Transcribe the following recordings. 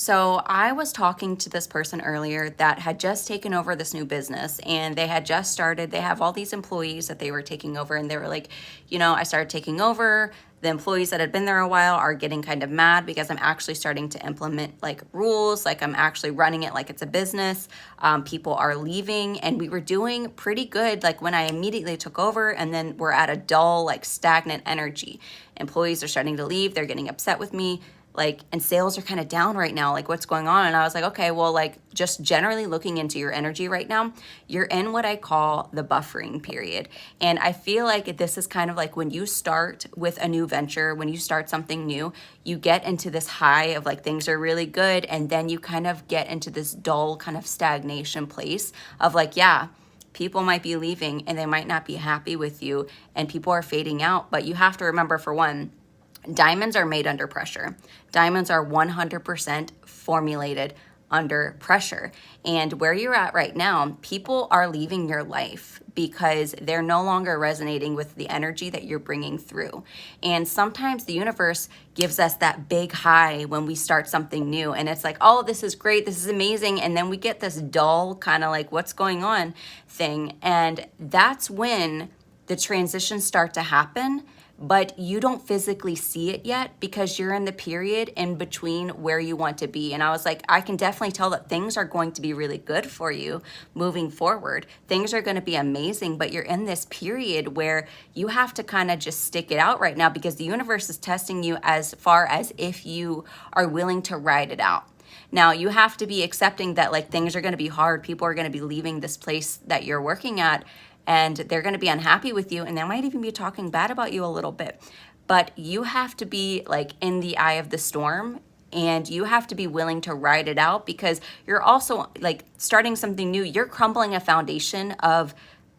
So I was talking to this person earlier that had just taken over this new business and they had just started. They have all these employees that they were taking over, and they were like, I started taking over. The employees that had been there a while are getting kind of mad because I'm actually starting to implement like rules, like I'm actually running it like it's a business. People are leaving, and we were doing pretty good like when I immediately took over, and then we're at a dull, like stagnant energy. Employees are starting to leave, they're getting upset with me, like, and sales are kind of down right now, like what's going on? And I was like, okay, well, like just generally looking into your energy right now, you're in what I call the buffering period. And I feel like this is kind of like when you start with a new venture, when you start something new, you get into this high of like things are really good, and then you kind of get into this dull kind of stagnation place of like, yeah, people might be leaving and they might not be happy with you, and people are fading out. But you have to remember, for one, diamonds are made under pressure. Diamonds are 100% formulated under pressure. And where you're at right now, people are leaving your life because they're no longer resonating with the energy that you're bringing through. And sometimes the universe gives us that big high when we start something new. And it's like, oh, this is great, this is amazing. And then we get this dull kind of like, what's going on thing. And that's when the transitions start to happen, but you don't physically see it yet because you're in the period in between where you want to be. And I was like, I can definitely tell that things are going to be really good for you moving forward. Things are going to be amazing, but you're in this period where you have to kind of just stick it out right now because the universe is testing you as far as if you are willing to ride it out. Now, you have to be accepting that like things are going to be hard. People are going to be leaving this place that you're working at, and they're going to be unhappy with you, and they might even be talking bad about you a little bit. But you have to be like in the eye of the storm, and you have to be willing to ride it out because you're also like starting something new. You're crumbling a foundation of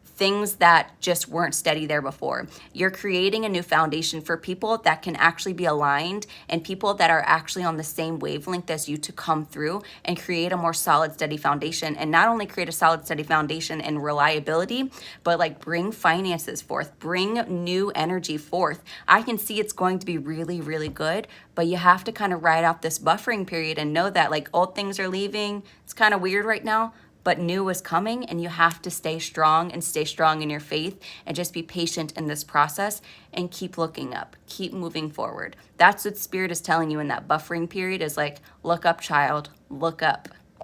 things that just weren't steady there before. You're creating a new foundation for people that can actually be aligned, and people that are actually on the same wavelength as you to come through and create a more solid, steady foundation. And not only create a solid, steady foundation and reliability, but like bring finances forth, bring new energy forth. I can see it's going to be really, really good, but you have to kind of ride out this buffering period and know that like old things are leaving. It's kind of weird right now, but new is coming, and you have to stay strong and stay strong in your faith and just be patient in this process and keep looking up, keep moving forward. That's what Spirit is telling you in that buffering period is like, look up, child, look up.